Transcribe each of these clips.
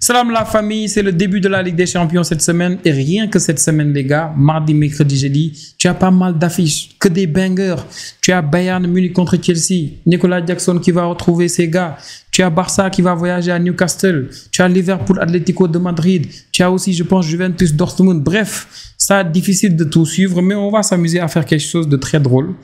Salam la famille, c'est le début de la Ligue des Champions cette semaine et rien que cette semaine les gars, mardi, mercredi, jeudi, tu as pas mal d'affiches, que des bangers. Tu as Bayern Munich contre Chelsea, Nicolas Jackson qui va retrouver ses gars, tu as Barça qui va voyager à Newcastle, tu as Liverpool Atlético de Madrid, tu as aussi je pense Juventus Dortmund. Bref, ça difficile de tout suivre mais on va s'amuser à faire quelque chose de très drôle.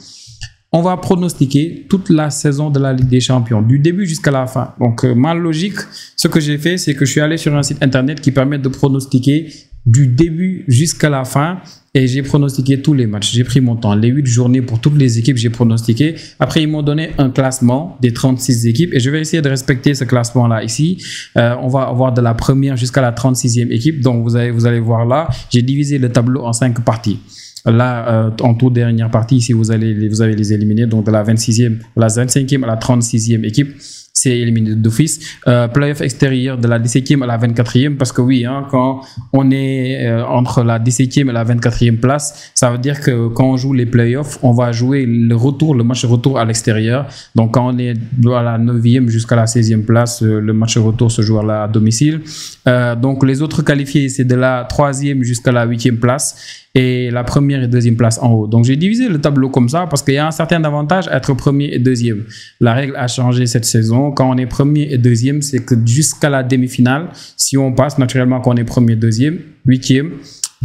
On va pronostiquer toute la saison de la Ligue des Champions, du début jusqu'à la fin. Donc, ma logique, ce que j'ai fait, c'est que je suis allé sur un site internet qui permet de pronostiquer du début jusqu'à la fin et j'ai pronostiqué tous les matchs. J'ai pris mon temps, les 8 journées pour toutes les équipes, j'ai pronostiqué. Après, ils m'ont donné un classement des 36 équipes et je vais essayer de respecter ce classement-là ici. On va avoir de la première jusqu'à la 36e équipe. Donc, vous allez voir là, j'ai divisé le tableau en 5 parties. Là, en toute dernière partie, ici, vous allez les éliminer. Donc, de la 26e, la 25e à la 36e équipe, c'est éliminé d'office. Playoff extérieur de la 17e à la 24e, parce que oui, hein, quand on est entre la 17e et la 24e place, ça veut dire que quand on joue les playoffs, on va jouer le match retour à l'extérieur. Donc, quand on est à la 9e jusqu'à la 16e place, le match retour se joue à domicile. Donc, les autres qualifiés, c'est de la 3e jusqu'à la 8e place. Et la première et deuxième place en haut. Donc, j'ai divisé le tableau comme ça parce qu'il y a un certain avantage à être premier et deuxième. La règle a changé cette saison. Quand on est premier et deuxième, c'est que jusqu'à la demi-finale, si on passe naturellement quand on est premier et deuxième, huitième,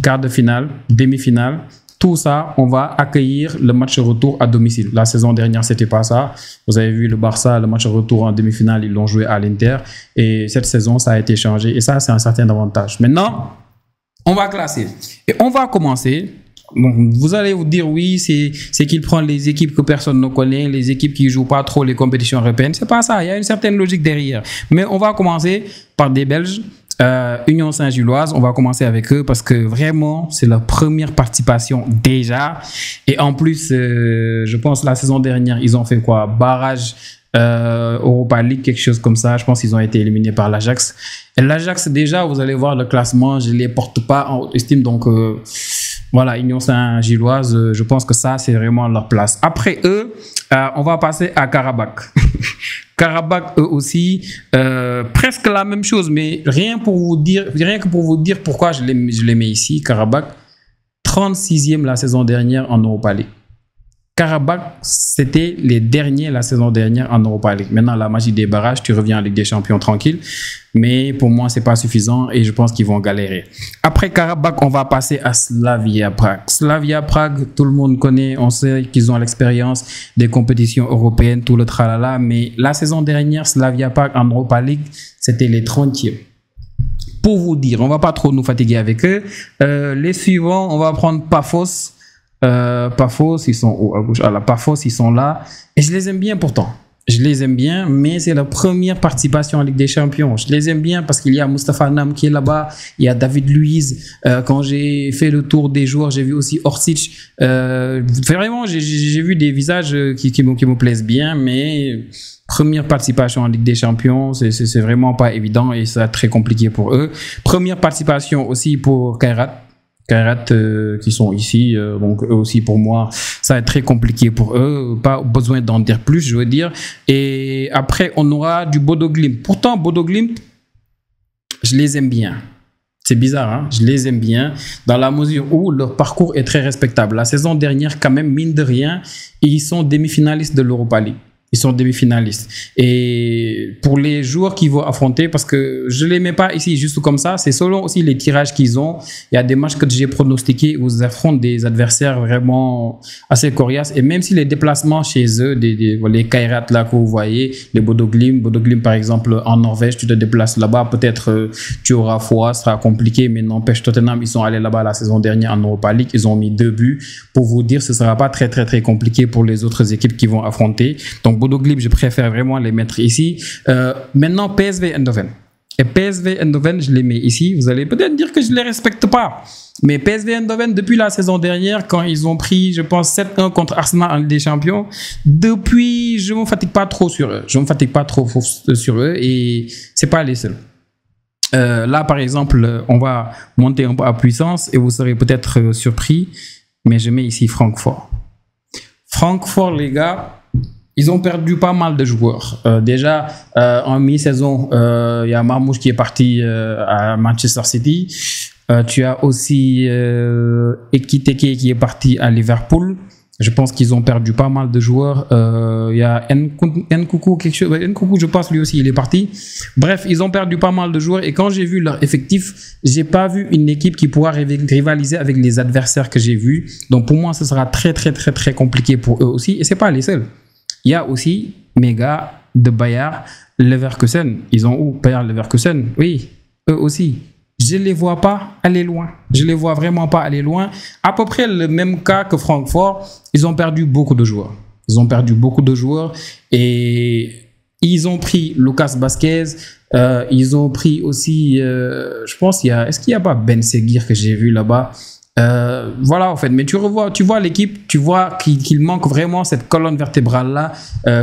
quart de finale, demi-finale, tout ça, on va accueillir le match retour à domicile. La saison dernière, c'était pas ça. Vous avez vu le Barça, le match retour en demi-finale, ils l'ont joué à l'Inter. Et cette saison, ça a été changé. Et ça, c'est un certain avantage. Maintenant, on va classer. Et on va commencer. Donc, vous allez vous dire, oui, c'est qu'il prend les équipes que personne ne connaît, les équipes qui ne jouent pas trop les compétitions européennes. C'est pas ça. Il y a une certaine logique derrière. Mais on va commencer par des Belges. Union Saint-Gilloise, on va commencer avec eux parce que vraiment, c'est leur première participation déjà. Et en plus, je pense la saison dernière, ils ont fait quoi? Barrage Europa League, quelque chose comme ça. Je pense qu'ils ont été éliminés par l'Ajax. Et l'Ajax, déjà, vous allez voir le classement, je ne les porte pas en haute estime. Donc, voilà, Union Saint-Gilloise, je pense que ça, c'est vraiment leur place. Après eux, on va passer à Karabakh. Karabakh, eux aussi, presque la même chose, mais rien que pour vous dire pourquoi je les mets ici. Karabakh, 36e la saison dernière en Europa League. Karabakh, c'était les derniers la saison dernière en Europa League. Maintenant, la magie des barrages, tu reviens en Ligue des Champions tranquille. Mais pour moi, ce n'est pas suffisant et je pense qu'ils vont galérer. Après Karabakh, on va passer à Slavia Prague. Slavia Prague, tout le monde connaît, on sait qu'ils ont l'expérience des compétitions européennes, tout le tralala. Mais la saison dernière, Slavia Prague en Europa League, c'était les 30e. Pour vous dire, on ne va pas trop nous fatiguer avec eux. Les suivants, on va prendre Pafos. Pafos, ils sont où à gauche? Ah, là, Pafos, ils sont là. Et je les aime bien pourtant. Je les aime bien, mais c'est leur première participation en Ligue des Champions. Je les aime bien parce qu'il y a Mustafa Nam qui est là-bas. Il y a David Luiz. Quand j'ai fait le tour des joueurs, j'ai vu aussi Orsic. Vraiment, j'ai vu des visages qui me plaisent bien, mais première participation en Ligue des Champions, c'est vraiment pas évident et c'est très compliqué pour eux. Première participation aussi pour Kairat. Qui sont ici, donc eux aussi pour moi ça va être très compliqué pour eux, pas besoin d'en dire plus je veux dire. Et après on aura du Bodo Glimt. Pourtant Bodo Glimt, je les aime bien, c'est bizarre hein, je les aime bien dans la mesure où leur parcours est très respectable. La saison dernière quand même, mine de rien, ils sont demi-finalistes de l'Europa League. Ils sont demi-finalistes. Et pour les joueurs qu'ils vont affronter, parce que je ne les mets pas ici juste comme ça, c'est selon aussi les tirages qu'ils ont. Il y a des matchs que j'ai pronostiqués où ils affrontent des adversaires vraiment assez coriaces. Et même si les déplacements chez eux, les Kairat là que vous voyez, les Bodo Glimt par exemple en Norvège, tu te déplaces là-bas, peut-être tu auras foi, ce sera compliqué, mais n'empêche Tottenham, ils sont allés là-bas la saison dernière en Europa League, ils ont mis 2 buts. Pour vous dire, ce ne sera pas très très très compliqué pour les autres équipes qui vont affronter. Donc Bodo Glimt, je préfère vraiment les mettre ici. Maintenant, PSV Eindhoven. Et PSV Eindhoven, je les mets ici. Vous allez peut-être dire que je ne les respecte pas. Mais PSV Eindhoven, depuis la saison dernière, quand ils ont pris, je pense, 7-1 contre Arsenal en Ligue des Champions, depuis, je ne me fatigue pas trop sur eux. Je ne me fatigue pas trop sur eux et ce n'est pas les seuls. Là, par exemple, on va monter un peu à puissance et vous serez peut-être surpris, mais je mets ici Francfort. Francfort, les gars, Ils ont perdu pas mal de joueurs. Déjà, en mi-saison, il y a Marmouche qui est parti à Manchester City. Tu as aussi Ekiteke qui est parti à Liverpool. Je pense qu'ils ont perdu pas mal de joueurs. Il y a Nkoukou, quelque chose. Nkoukou, je pense lui aussi, il est parti. Bref, ils ont perdu pas mal de joueurs. Et quand j'ai vu leur effectif, j'ai pas vu une équipe qui pourra rivaliser avec les adversaires que j'ai vus. Donc pour moi, ce sera très compliqué pour eux aussi. Et c'est pas les seuls. Il y a aussi mes gars de Bayer Leverkusen. Ils ont où Bayer Leverkusen? Oui, eux aussi. Je ne les vois pas aller loin. Je ne les vois vraiment pas aller loin. À peu près le même cas que Francfort. Ils ont perdu beaucoup de joueurs. Ils ont perdu beaucoup de joueurs. Et ils ont pris Lucas Vasquez. Ils ont pris aussi, je pense, est-ce qu'il n'y a pas Ben Seguir que j'ai vu là-bas? Voilà en fait, mais tu vois l'équipe, tu vois qu'il manque vraiment cette colonne vertébrale là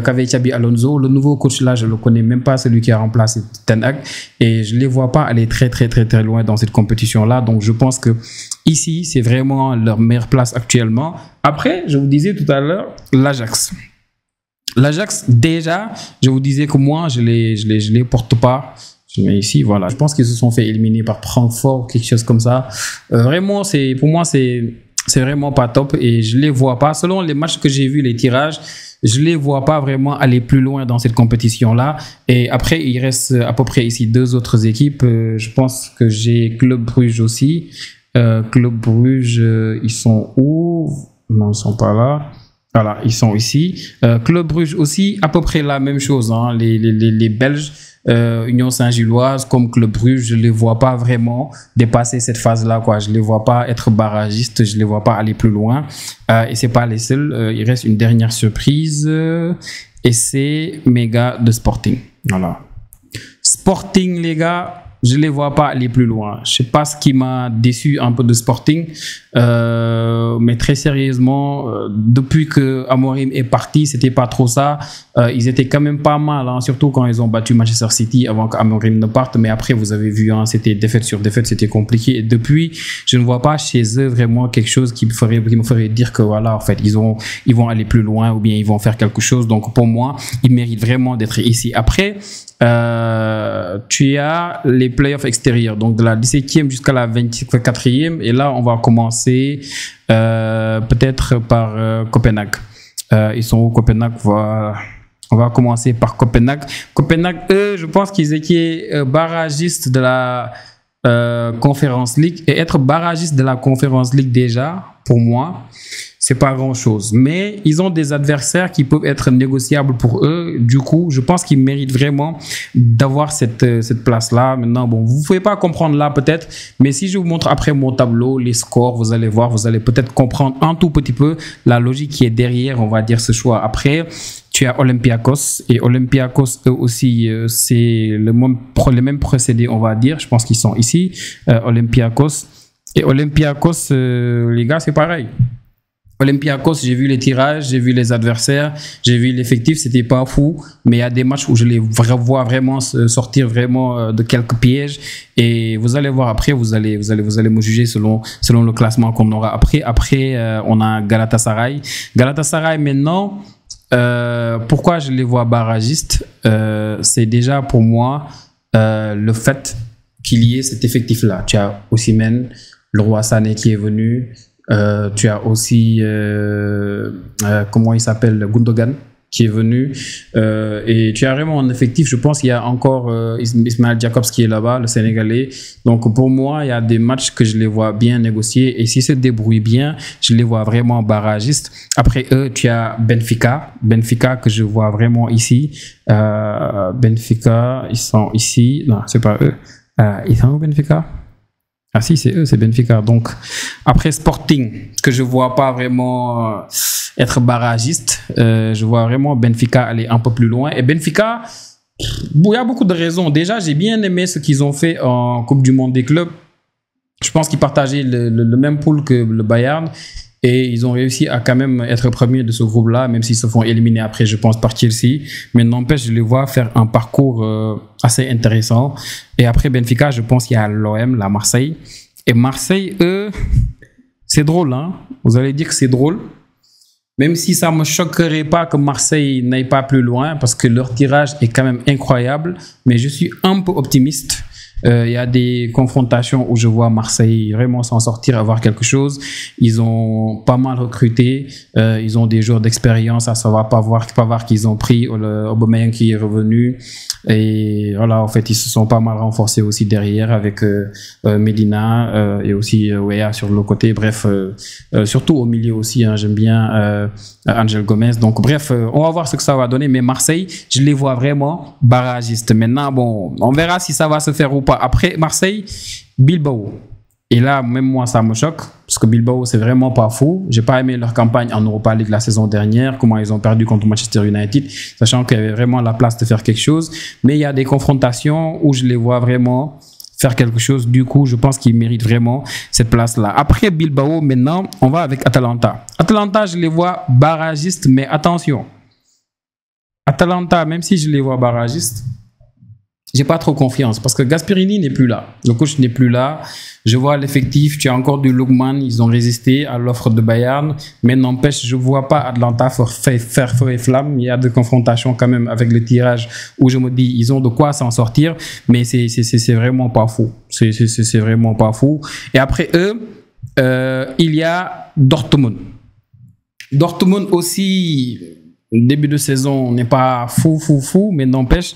qu'avait Xabi Alonso. Le nouveau coach là, je le connais même pas, celui qui a remplacé Ten Hag, et je les vois pas aller très loin dans cette compétition là. Donc je pense que ici c'est vraiment leur meilleure place actuellement. Après, je vous disais tout à l'heure, l'Ajax déjà, je vous disais que moi je les porte pas. Mais ici, voilà, je pense qu'ils se sont fait éliminer par Francfort, quelque chose comme ça. Vraiment, pour moi, c'est vraiment pas top et je les vois pas. Selon les matchs que j'ai vus, les tirages, je les vois pas vraiment aller plus loin dans cette compétition-là. Et après, il reste à peu près ici deux autres équipes. Je pense que j'ai Club Brugge aussi. Club Brugge, ils sont où? Non, ils sont pas là. Voilà, ils sont ici. Club Brugge aussi, à peu près la même chose, hein, les Belges. Union Saint-Gilloise comme Club Brugge, je les vois pas vraiment dépasser cette phase-là, quoi. Je les vois pas être barragistes, je les vois pas aller plus loin. Et c'est pas les seuls. Il reste une dernière surprise et c'est mes gars de Sporting. Voilà. Sporting, les gars, je les vois pas aller plus loin. Je sais pas ce qui m'a déçu un peu de Sporting, mais très sérieusement, depuis que Amorim est parti, c'était pas trop ça. Ils étaient quand même pas mal, hein, surtout quand ils ont battu Manchester City avant qu'Amorim ne parte. Mais après, vous avez vu, hein, c'était défaite sur défaite, c'était compliqué. Et depuis, je ne vois pas chez eux vraiment quelque chose qui me ferait dire que voilà, en fait, ils vont aller plus loin ou bien ils vont faire quelque chose. Donc pour moi, ils méritent vraiment d'être ici. Après, tu as les playoffs extérieurs, donc de la 17e jusqu'à la 24e, et là on va commencer peut-être par Copenhague. Ils sont où, Copenhague? On va commencer par Copenhague. Copenhague, eux, je pense qu'ils étaient barragistes de la Conference League, et être barragiste de la Conference League déjà, pour moi, c'est pas grand chose, mais ils ont des adversaires qui peuvent être négociables pour eux. Du coup, je pense qu'ils méritent vraiment d'avoir cette place-là. Maintenant, bon, vous pouvez pas comprendre là peut-être, mais si je vous montre après mon tableau les scores, vous allez voir, vous allez peut-être comprendre un tout petit peu la logique qui est derrière, on va dire, ce choix. Après, tu as Olympiakos, et Olympiakos, eux aussi, c'est le même procédé, on va dire. Je pense qu'ils sont ici, Olympiakos. Et Olympiakos, les gars, c'est pareil. Olympiakos, j'ai vu les tirages, j'ai vu les adversaires, j'ai vu l'effectif, c'était pas fou, mais il y a des matchs où je les vois vraiment sortir vraiment de quelques pièges, et vous allez voir après, vous allez me juger selon le classement qu'on aura après. Après, on a Galatasaray maintenant. Pourquoi je les vois barragistes? C'est déjà pour moi le fait qu'il y ait cet effectif-là. Tu as Osimhen, le roi Sané qui est venu. Tu as aussi comment il s'appelle, Gundogan qui est venu, et tu as vraiment un effectif. Je pense qu'il y a encore Ismail Jacobs qui est là-bas, le Sénégalais. Donc pour moi, il y a des matchs que je les vois bien négociés, et s'ils se débrouillent bien, je les vois vraiment barragistes. Après eux, tu as Benfica que je vois vraiment ici. Benfica, ils sont ici. Non, c'est pas eux. Ils sont où, Benfica? Ah si, c'est eux, c'est Benfica. Donc, après Sporting, que je vois pas vraiment être barragiste, je vois vraiment Benfica aller un peu plus loin. Et Benfica, il y a beaucoup de raisons. Déjà, j'ai bien aimé ce qu'ils ont fait en Coupe du Monde des clubs. Je pense qu'ils partageaient le même pool que le Bayern. Et ils ont réussi à quand même être premiers de ce groupe-là, même s'ils se font éliminer après, je pense, par Chelsea. Mais n'empêche, je les vois faire un parcours assez intéressant. Et après Benfica, je pense qu'il y a l'OM, la Marseille. Et Marseille, eux, c'est drôle, hein. Vous allez dire que c'est drôle. Même si ça ne me choquerait pas que Marseille n'aille pas plus loin, parce que leur tirage est quand même incroyable, mais je suis un peu optimiste. Il y a des confrontations où je vois Marseille vraiment s'en sortir, avoir quelque chose. Ils ont pas mal recruté. Ils ont des joueurs d'expérience. À savoir Pavard qu'ils ont pris, Aubameyang qui est revenu. Et voilà, en fait, ils se sont pas mal renforcés aussi derrière avec Medina et aussi Weah sur le côté. Bref, surtout au milieu aussi, hein, j'aime bien Angel Gomez. Donc bref, on va voir ce que ça va donner. Mais Marseille, je les vois vraiment barragistes. Maintenant, bon, on verra si ça va se faire ou pas. Après Marseille, Bilbao. Et là, même moi, ça me choque, parce que Bilbao, c'est vraiment pas fou. J'ai pas aimé leur campagne en Europa League la saison dernière, comment ils ont perdu contre Manchester United, sachant qu'il y avait vraiment la place de faire quelque chose. Mais il y a des confrontations où je les vois vraiment faire quelque chose. Du coup, je pense qu'ils méritent vraiment cette place-là. Après Bilbao, maintenant, on va avec Atalanta. Atalanta, je les vois barragistes, mais attention. Atalanta, même si je les vois barragistes, j'ai pas trop confiance parce que Gasperini n'est plus là. Le coach n'est plus là. Je vois l'effectif. Tu as encore du Lookman. Ils ont résisté à l'offre de Bayern. Mais n'empêche, je vois pas Atlanta faire feu et flamme. Il y a des confrontations quand même avec le tirage où je me dis, ils ont de quoi s'en sortir. Mais c'est vraiment pas fou. C'est vraiment pas fou. Et après eux, il y a Dortmund. Dortmund aussi, début de saison, n'est pas fou. Mais n'empêche,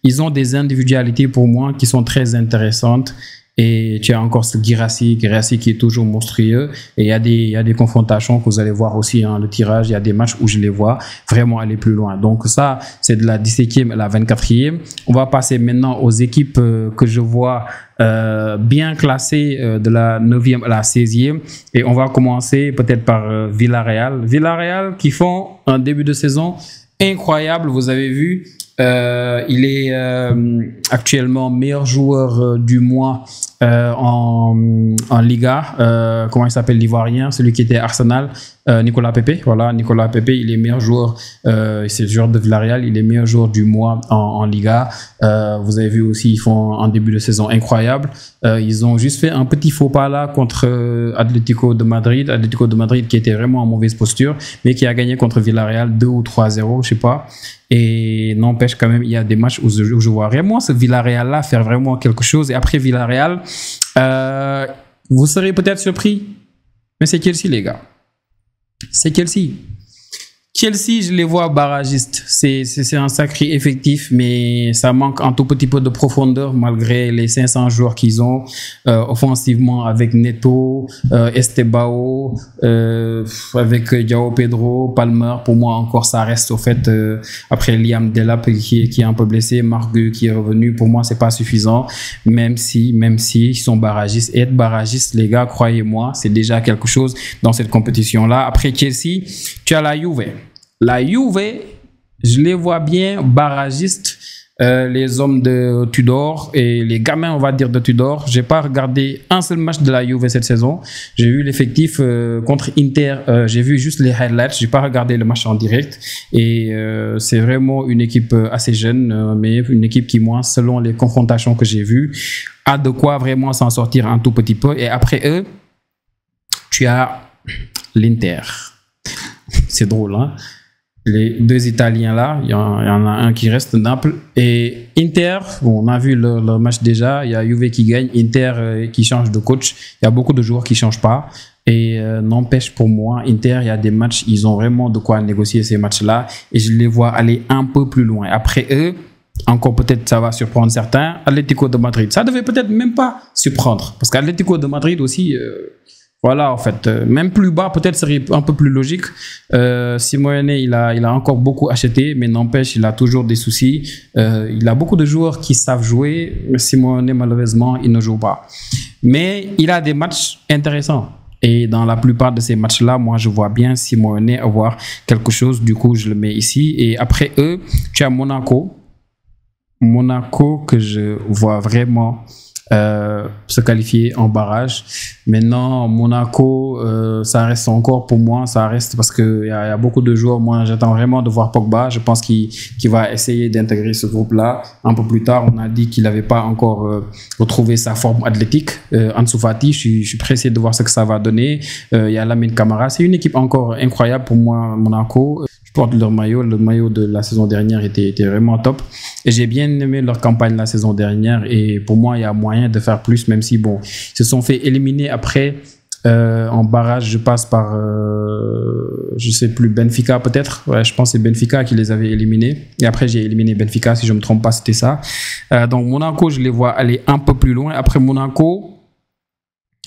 ils ont des individualités pour moi qui sont très intéressantes. Et tu as encore ce Guirassy qui est toujours monstrueux. Et il y a des confrontations que vous allez voir aussi, hein, le tirage. Il y a des matchs où je les vois vraiment aller plus loin. Donc ça, c'est de la 17e à la 24e. On va passer maintenant aux équipes que je vois bien classées de la 9e à la 16e. Et on va commencer peut-être par Villarreal. Villarreal qui font un début de saison incroyable, vous avez vu. Il est actuellement meilleur joueur du mois en Liga. Comment il s'appelle l'Ivoirien, celui qui était à Arsenal, Nicolas Pepe. Voilà, Nicolas Pepe, il est meilleur joueur. C'est le joueur de Villarreal, il est meilleur joueur du mois en Liga. Vous avez vu aussi, ils font un début de saison incroyable. Ils ont juste fait un petit faux pas là contre Atlético de Madrid. Atlético de Madrid qui était vraiment en mauvaise posture, mais qui a gagné contre Villarreal 2 ou 3-0, je sais pas. Et n'empêche quand même, il y a des matchs où je vois vraiment ce Villarreal-là faire vraiment quelque chose. Et après Villarreal, vous serez peut-être surpris, mais c'est Chelsea, les gars. C'est Chelsea. Chelsea, je les vois barragistes. C'est un sacré effectif, mais ça manque un tout petit peu de profondeur malgré les 500 joueurs qu'ils ont offensivement avec Neto, Estebao, avec João Pedro, Palmer. Pour moi, encore, ça reste au fait. Après Liam Delap qui est un peu blessé, Margueux qui est revenu. Pour moi, c'est pas suffisant. Même si ils sont barragistes. Et être barragiste, les gars, croyez-moi, c'est déjà quelque chose dans cette compétition-là. Après Chelsea, tu as la Juve. La Juve, je les vois bien barragistes, les hommes de Tudor et les gamins, on va dire, de Tudor. J'ai pas regardé un seul match de la Juve cette saison. J'ai vu l'effectif contre Inter. J'ai vu juste les highlights. J'ai pas regardé le match en direct. Et c'est vraiment une équipe assez jeune, mais une équipe qui, moi, selon les confrontations que j'ai vues, a de quoi vraiment s'en sortir un tout petit peu. Et après eux, tu as l'Inter. C'est drôle, hein? Les deux Italiens là, il y en a un qui reste, Naples. Et Inter, bon, on a vu le match déjà, il y a Juve qui gagne, Inter qui change de coach. Il y a beaucoup de joueurs qui ne changent pas. Et n'empêche pour moi, Inter, il y a des matchs, ils ont vraiment de quoi négocier ces matchs-là. Et je les vois aller un peu plus loin. Après eux, encore peut-être ça va surprendre certains, Atlético de Madrid. Ça devait peut-être même pas surprendre. Parce qu'Atlético de Madrid aussi... Voilà, en fait, même plus bas, peut-être serait un peu plus logique. Simeone, il a encore beaucoup acheté, mais n'empêche, il a toujours des soucis. Il a beaucoup de joueurs qui savent jouer, mais Simeone, malheureusement, il ne joue pas. Mais il a des matchs intéressants. Et dans la plupart de ces matchs-là, moi, je vois bien Simeone avoir quelque chose. Du coup, je le mets ici. Et après eux, tu as Monaco. Monaco que je vois vraiment se qualifier en barrage. Maintenant, Monaco, ça reste encore pour moi, ça reste parce qu'il y a beaucoup de joueurs. Moi, j'attends vraiment de voir Pogba. Je pense qu'il va essayer d'intégrer ce groupe-là. Un peu plus tard, on a dit qu'il n'avait pas encore retrouvé sa forme athlétique. Ansu Fati, je suis pressé de voir ce que ça va donner. Il y a Lamine Camara. C'est une équipe encore incroyable pour moi, Monaco. Portent leur maillot. Le maillot de la saison dernière était vraiment top. Et j'ai bien aimé leur campagne la saison dernière. Et pour moi, il y a moyen de faire plus, même si, bon, ils se sont fait éliminer après en barrage. Je passe par, je sais plus, Benfica peut-être. Ouais, je pense que c'est Benfica qui les avait éliminés. Et après, j'ai éliminé Benfica, si je ne me trompe pas, c'était ça. Donc, Monaco, je les vois aller un peu plus loin. Après Monaco,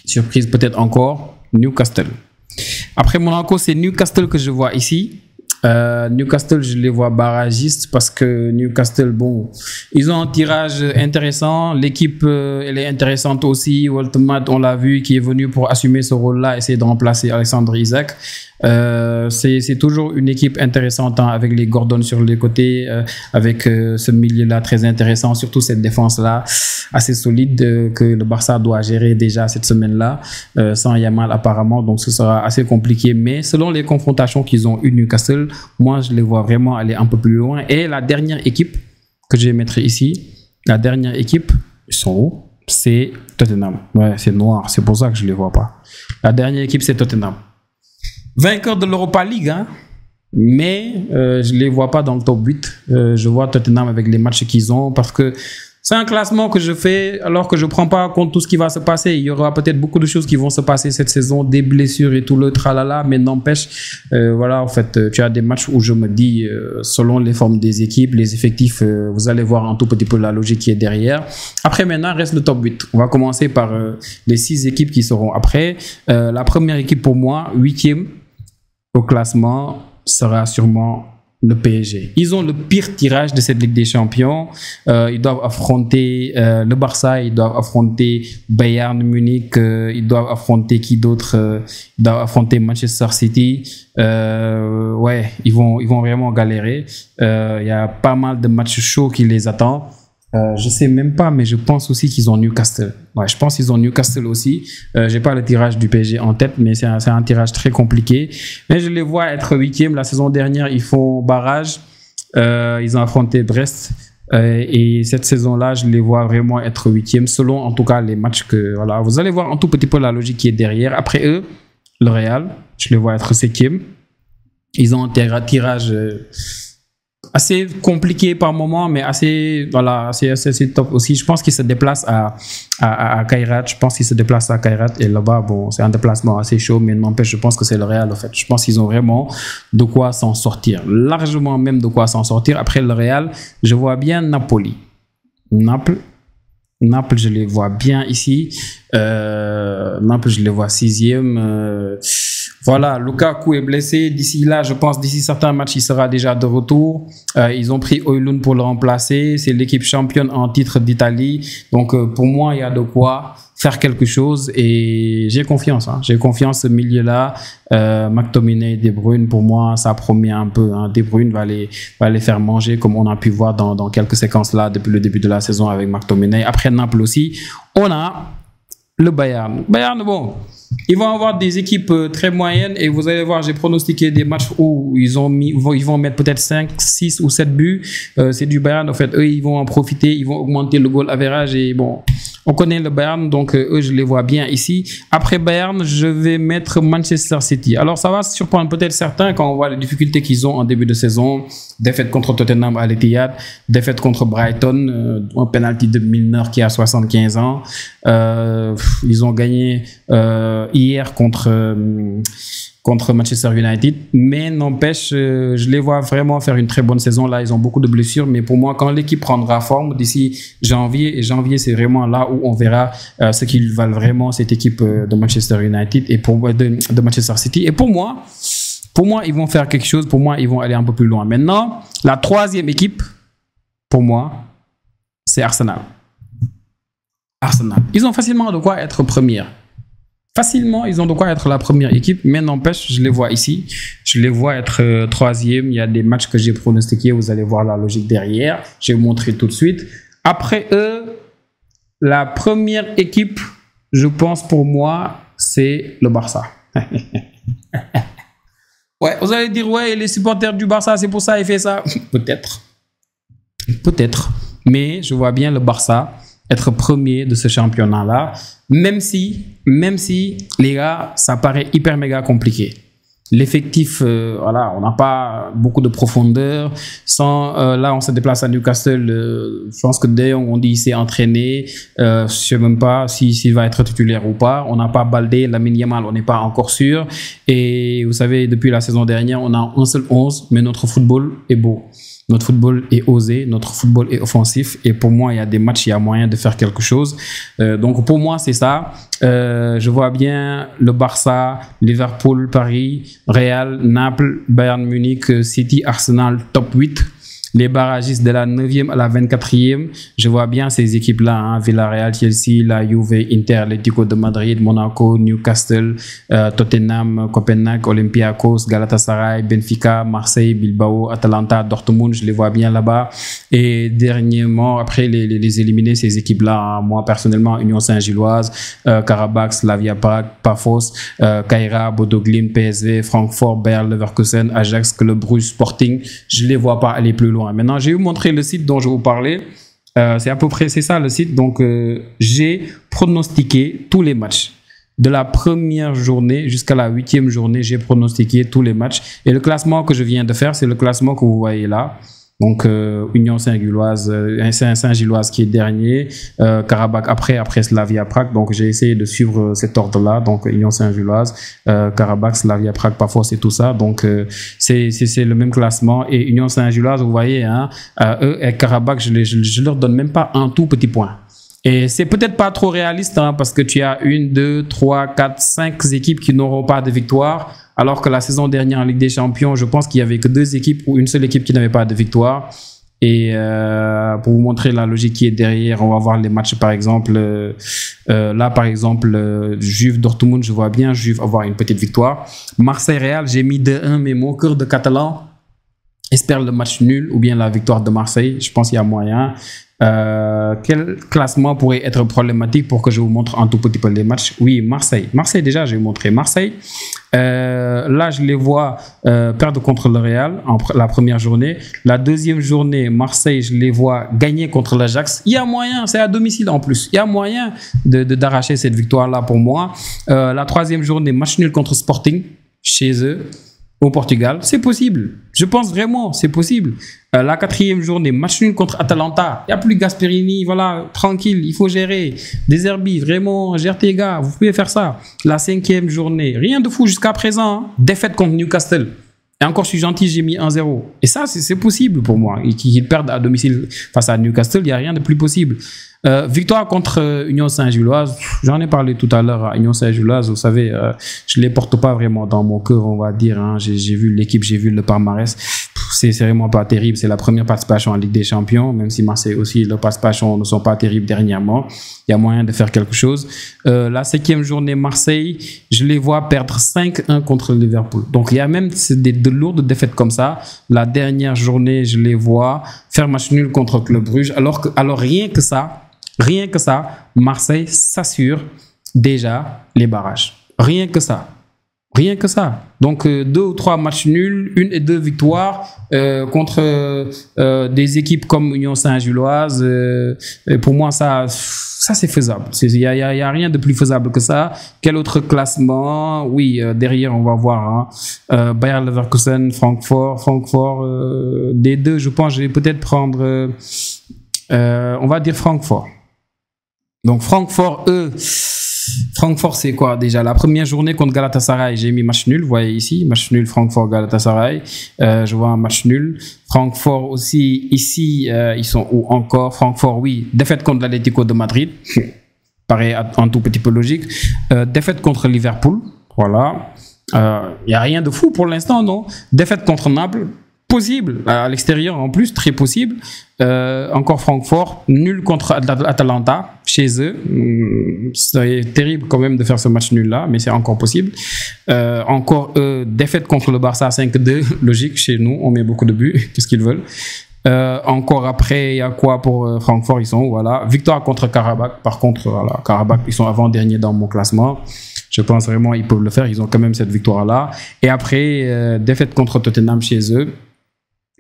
surprise peut-être encore, Newcastle. Après Monaco, c'est Newcastle que je vois ici. Newcastle, je les vois barragistes parce que Newcastle, bon, ils ont un tirage intéressant. L'équipe, elle est intéressante aussi. Walter Matt, on l'a vu, qui est venu pour assumer ce rôle-là, essayer de remplacer Alexandre Isak. C'est toujours une équipe intéressante, hein, avec les Gordon sur les côtés, avec ce milieu-là très intéressant, surtout cette défense-là assez solide que le Barça doit gérer déjà cette semaine-là, sans Yamal apparemment, donc ce sera assez compliqué. Mais selon les confrontations qu'ils ont eues Newcastle, moi je les vois vraiment aller un peu plus loin. Et la dernière équipe que je vais mettre ici, la dernière équipe, ils sont où? C'est Tottenham. Ouais, c'est noir, c'est pour ça que je les vois pas. La dernière équipe, c'est Tottenham. Vainqueur de l'Europa League, hein? Mais je ne les vois pas dans le top 8. Je vois Tottenham avec les matchs qu'ils ont, parce que c'est un classement que je fais alors que je ne prends pas en compte tout ce qui va se passer. Il y aura peut-être beaucoup de choses qui vont se passer cette saison, des blessures et tout le tralala, mais n'empêche, voilà, en fait, tu as des matchs où je me dis, selon les formes des équipes, les effectifs, vous allez voir un tout petit peu la logique qui est derrière. Après, maintenant, reste le top 8. On va commencer par les 6 équipes qui seront après. La première équipe pour moi, 8e au classement, sera sûrement le PSG. Ils ont le pire tirage de cette Ligue des Champions. Ils doivent affronter le Barça, ils doivent affronter Bayern Munich, ils doivent affronter qui d'autre? Ils doivent affronter Manchester City. Ouais, ils vont vraiment galérer. Il y a pas mal de matchs chauds qui les attendent. Je sais même pas, mais je pense aussi qu'ils ont Newcastle. Ouais, je pense qu'ils ont Newcastle aussi. J'ai pas le tirage du PSG en tête, mais c'est un tirage très compliqué. Mais je les vois être 8e. La saison dernière, ils font barrage. Ils ont affronté Brest. Et cette saison-là, je les vois vraiment être 8e, selon en tout cas les matchs que... Voilà, vous allez voir un tout petit peu la logique qui est derrière. Après eux, le Real, je les vois être 7e. Ils ont un tirage... assez compliqué par moment, mais assez, voilà, assez top aussi. Je pense qu'il se déplace à Kairat. Je pense qu'il se déplace à Kairat. Et là-bas, bon, c'est un déplacement assez chaud, mais n'empêche, je pense que c'est le Real, en fait. Je pense qu'ils ont vraiment de quoi s'en sortir. Largement même de quoi s'en sortir. Après le Real, je vois bien Napoli. Naples, je les vois bien ici. Naples, je les vois 6e. Voilà, Lukaku est blessé. D'ici là, je pense, d'ici certains matchs, il sera déjà de retour. Ils ont pris Højlund pour le remplacer. C'est l'équipe championne en titre d'Italie. Donc, pour moi, il y a de quoi faire quelque chose. Et j'ai confiance. Hein. J'ai confiance ce milieu-là. McTominay, De Bruyne, pour moi, ça promet un peu. Hein. De Bruyne va les faire manger, comme on a pu voir dans quelques séquences-là depuis le début de la saison avec McTominay. Après Naples aussi, on a le Bayern. Bayern, bon... Ils vont avoir des équipes très moyennes et vous allez voir, j'ai pronostiqué des matchs où ils vont mettre peut-être 5, 6 ou 7 buts. C'est du Bayern, en fait. Eux, ils vont en profiter, ils vont augmenter le goal average et bon, on connaît le Bayern, donc eux, je les vois bien ici. Après Bayern, je vais mettre Manchester City. Alors, ça va surprendre peut-être certains quand on voit les difficultés qu'ils ont en début de saison. Défaite contre Tottenham à l'Etihad, défaite contre Brighton, un penalty de Milner qui a 75 ans. Ils ont gagné hier contre Manchester United, mais n'empêche, je les vois vraiment faire une très bonne saison. Là, ils ont beaucoup de blessures, mais pour moi, quand l'équipe prendra forme d'ici janvier, et janvier, c'est vraiment là où on verra ce qu'ils valent vraiment, cette équipe de Manchester United et de Manchester City. Et pour moi, ils vont faire quelque chose. Pour moi, ils vont aller un peu plus loin. Maintenant, la troisième équipe, pour moi, c'est Arsenal. Arsenal. Ils ont facilement de quoi être première. Facilement, ils ont de quoi être la première équipe, mais n'empêche, je les vois ici. Je les vois être troisième. Il y a des matchs que j'ai pronostiqués. Vous allez voir la logique derrière. Je vais vous montrer tout de suite. Après eux, La première équipe, je pense pour moi, c'est le Barça. Ouais, vous allez dire, ouais, les supporters du Barça, c'est pour ça qu'il fait ça. Peut-être. Peut-être. Mais je vois bien le Barça être premier de ce championnat-là, même si, les gars, ça paraît hyper méga compliqué. L'effectif, voilà, on n'a pas beaucoup de profondeur. Là, on se déplace à Newcastle. Je pense que De Jong, on dit, il s'est entraîné. Je sais même pas s'il va être titulaire ou pas. On n'a pas Baldé, Lamine Yamal, on n'est pas encore sûr. Et vous savez, depuis la saison dernière, on a un seul 11, mais notre football est beau. Notre football est osé, notre football est offensif et pour moi, il y a des matchs, il y a moyen de faire quelque chose. Donc pour moi, c'est ça. Je vois bien le Barça, Liverpool, Paris, Real, Naples, Bayern Munich, City, Arsenal, top 8. Les barragistes de la 9e à la 24e, je vois bien ces équipes-là, hein, Villarreal, Chelsea, la Juve, Inter, Atlético de Madrid, Monaco, Newcastle, Tottenham, Copenhague, Olympiakos, Galatasaray, Benfica, Marseille, Bilbao, Atalanta, Dortmund, je les vois bien là-bas. Et dernièrement, après les éliminer, ces équipes-là, hein, moi personnellement, Union Saint-Gilloise, Karabakh, Slavia Prague, Pafos, Kaira, Bodo Glimt, PSV, Francfort, Bayer Leverkusen, Ajax, Club Brugge, Sporting, je les vois pas aller plus loin. Maintenant, je vais vous montrer le site dont je vous parlais. C'est à peu près, c'est ça le site. Donc, j'ai pronostiqué tous les matchs. De la première journée jusqu'à la 8e journée, j'ai pronostiqué tous les matchs. Et le classement que je viens de faire, c'est le classement que vous voyez là. Donc, Union Saint-Gilloise, Saint-Gilloise qui est dernier, Karabakh après Slavia Prague. Donc, j'ai essayé de suivre cet ordre-là. Donc, Union Saint-Gilloise, Karabakh, Slavia Prague, parfois c'est tout ça. Donc, c'est le même classement. Et Union Saint-Gilloise, vous voyez, hein, eux et Karabakh, je leur donne même pas un tout petit point. Et c'est peut-être pas trop réaliste, hein, parce que tu as 1, 2, 3, 4, 5 équipes qui n'auront pas de victoire. Alors que la saison dernière en Ligue des Champions, je pense qu'il y avait que 2 équipes ou une seule équipe qui n'avait pas de victoire. Et pour vous montrer la logique qui est derrière, on va voir les matchs par exemple. Là par exemple, Juve Dortmund, je vois bien Juve avoir une petite victoire. Marseille Real, j'ai mis 2-1, mais mon cœur de Catalan espère le match nul ou bien la victoire de Marseille. Je pense qu'il y a moyen. Quel classement pourrait être problématique pour que je vous montre un tout petit peu les matchs? Oui, Marseille. Marseille, déjà, je vais vous montrer Marseille. Là, je les vois perdre contre le Real la première journée. La deuxième journée, Marseille, je les vois gagner contre l'Ajax. Il y a moyen, c'est à domicile en plus. Il y a moyen d'arracher cette victoire-là pour moi. La troisième journée, match nul contre Sporting chez eux. Au Portugal, c'est possible. Je pense vraiment, c'est possible. La quatrième journée, match nul contre Atalanta. Il n'y a plus Gasperini, voilà, tranquille, il faut gérer. Des Zerbi, vraiment, gère tes gars, vous pouvez faire ça. La cinquième journée, rien de fou jusqu'à présent. Hein. Défaite contre Newcastle. Et encore, je suis gentil, j'ai mis 1-0. Et ça, c'est possible pour moi. Qu'ils perdent à domicile face à Newcastle, il n'y a rien de plus possible. Victoire contre Union Saint-Gilloise, j'en ai parlé tout à l'heure à Union Saint-Gilloise, vous savez, je ne les porte pas vraiment dans mon cœur, on va dire. Hein. J'ai vu l'équipe, j'ai vu le palmarès. C'est vraiment pas terrible. C'est la première participation en Ligue des Champions, même si Marseille aussi, leurs participations ne sont pas terribles dernièrement. Il y a moyen de faire quelque chose. La 5e journée, Marseille, je les vois perdre 5-1 contre Liverpool. Donc, il y a même de lourdes défaites comme ça. La dernière journée, je les vois faire match nul contre Club Brugge. Alors rien que ça, Marseille s'assure déjà les barrages. Rien que ça. Rien que ça. Donc, 2 ou 3 matchs nuls, 1 et 2 victoires contre des équipes comme Union Saint-Gilloise. Pour moi, ça c'est faisable. Il y a rien de plus faisable que ça. Quel autre classement? Oui, derrière, on va voir. Hein. Bayer Leverkusen, Francfort. Des deux, je pense, je vais peut-être prendre... on va dire Francfort. Donc, Francfort, Francfort, c'est quoi déjà? La première journée contre Galatasaray, j'ai mis match nul. Vous voyez ici, match nul Francfort-Galatasaray. Je vois un match nul. Francfort aussi, ici, ils sont où encore? Francfort, oui. Défaite contre l'Atlético de Madrid. Paraît un tout petit peu logique. Défaite contre Liverpool. Voilà. Il n'y a rien de fou pour l'instant, non? Défaite contre Naples. Possible, à l'extérieur en plus, très possible. Encore Francfort, nul contre Atalanta, chez eux. C'est terrible quand même de faire ce match nul-là, mais c'est encore possible. Encore défaite contre le Barça 5-2, logique, chez nous, on met beaucoup de buts, qu'est-ce qu'ils veulent. Encore après, il y a quoi pour Francfort? Ils sont, voilà, victoire contre Karabakh. Par contre, voilà, Karabakh, ils sont avant-dernier dans mon classement. Je pense vraiment qu'ils peuvent le faire. Ils ont quand même cette victoire-là. Et après, défaite contre Tottenham chez eux.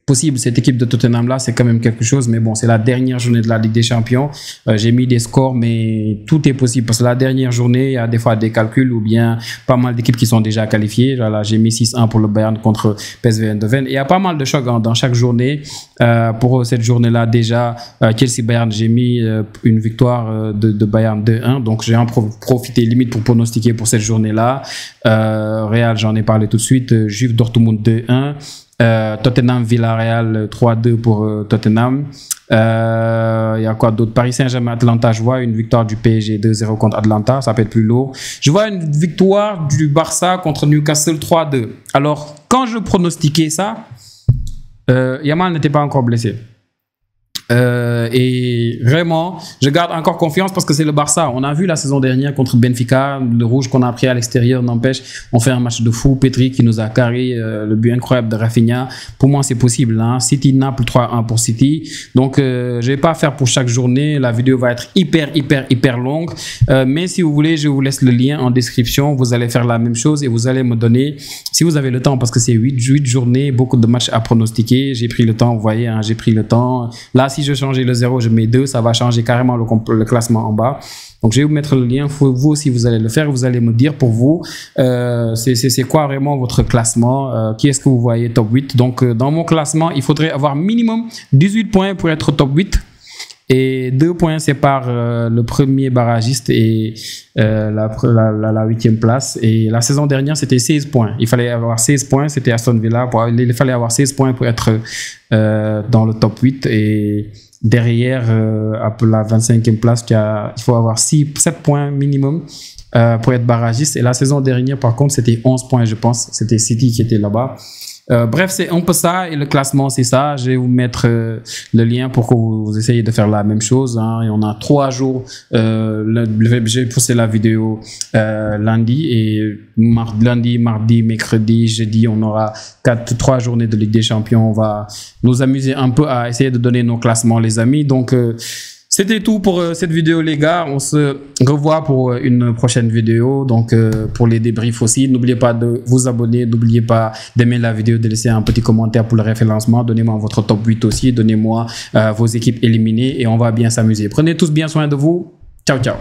Possible, cette équipe de Tottenham là, c'est quand même quelque chose, mais bon, c'est la dernière journée de la Ligue des Champions. J'ai mis des scores, mais tout est possible parce que la dernière journée, il y a des fois des calculs ou bien pas mal d'équipes qui sont déjà qualifiées. Voilà, j'ai mis 6-1 pour le Bayern contre PSV Eindhoven. Et il y a pas mal de chocs dans chaque journée. Pour cette journée-là, déjà, Chelsea-Bayern, j'ai mis une victoire de Bayern 2-1. Donc, j'ai en profité limite pour pronostiquer pour cette journée-là. Real, j'en ai parlé tout de suite. Juve Dortmund 2-1. Tottenham Villarreal 3-2 pour Tottenham. Il y a quoi d'autre? Paris Saint-Germain Atlanta, je vois une victoire du PSG 2-0 contre Atlanta, ça peut être plus lourd. Je vois une victoire du Barça contre Newcastle 3-2. Alors quand je pronostiquais ça, Yamal n'était pas encore blessé. Et vraiment, je garde encore confiance parce que c'est le Barça. On a vu la saison dernière contre Benfica, le rouge qu'on a pris à l'extérieur n'empêche. On fait un match de fou. Pedri qui nous a carré le but incroyable de Rafinha. Pour moi, c'est possible. Hein. City Naples 3-1 pour City. Donc, je vais pas faire pour chaque journée. La vidéo va être hyper longue. Mais si vous voulez, je vous laisse le lien en description. Vous allez faire la même chose et vous allez me donner, si vous avez le temps, parce que c'est 8 journées, beaucoup de matchs à pronostiquer. J'ai pris le temps, vous voyez, hein, j'ai pris le temps. Là, si je change le 0, je mets 2, ça va changer carrément le classement en bas. Donc, je vais vous mettre le lien. Vous aussi, vous allez le faire. Vous allez me dire pour vous, c'est quoi vraiment votre classement? Qui est-ce que vous voyez top 8? Donc, dans mon classement, il faudrait avoir minimum 18 points pour être top 8. Et 2 points séparent le premier barragiste et la 8e place. Et la saison dernière, c'était 16 points. Il fallait avoir 16 points. C'était Aston Villa. Il fallait avoir 16 points pour être dans le top 8. Et derrière, à la 25e place, il faut avoir 7 points minimum pour être barragiste. Et la saison dernière, par contre, c'était 11 points, je pense. C'était City qui était là-bas. Bref, c'est un peu ça et le classement, c'est ça. Je vais vous mettre le lien pour que vous essayiez de faire la même chose. Hein. Et on a 3 jours. J'ai posté la vidéo lundi et lundi, mardi, mercredi, jeudi, on aura 3 journées de Ligue des Champions. On va nous amuser un peu à essayer de donner nos classements, les amis. Donc, c'était tout pour cette vidéo, les gars. On se revoit pour une prochaine vidéo. Donc, pour les débriefs aussi, n'oubliez pas de vous abonner. N'oubliez pas d'aimer la vidéo, de laisser un petit commentaire pour le référencement. Donnez-moi votre top 8 aussi. Donnez-moi vos équipes éliminées et on va bien s'amuser. Prenez tous bien soin de vous. Ciao, ciao.